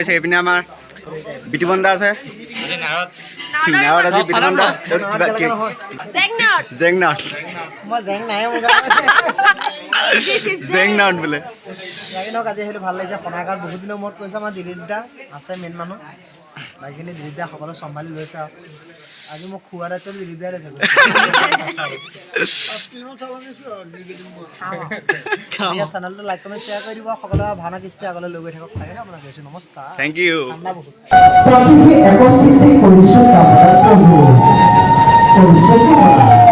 এইপিনে আমাৰ বিটিবন্দা আছে নাৱত আজি বিটিবন্দা জেংনাট মই জেং নাই জেংনাট বোলে জাগিনক আজি সেইটো ভাল লাগিছে সনাঘাট বহুত দিনৰ মূৰত কৈছে আমাৰ দিলীপদা আছে মেইন মানুহ বাকীখিনি দিলীপদা সকলো চম্ভালি লৈছে আৰু আজি মোক খোৱা দায়িত্ব দিলীপদাই লৈছে চেনেলটো লাইক কমেণ্ট শ্বেয়াৰ কৰি দিব সকলোৱে ভাওনা কৃষ্টি আগলৈ লৈ গৈ থাকক তাকে আপোনাক কৈছোঁ নমস্কাৰ থেংক ইউ ঠাণ্ডা বহুত একচিতে পৰিচয় কামনা করব পরিচয়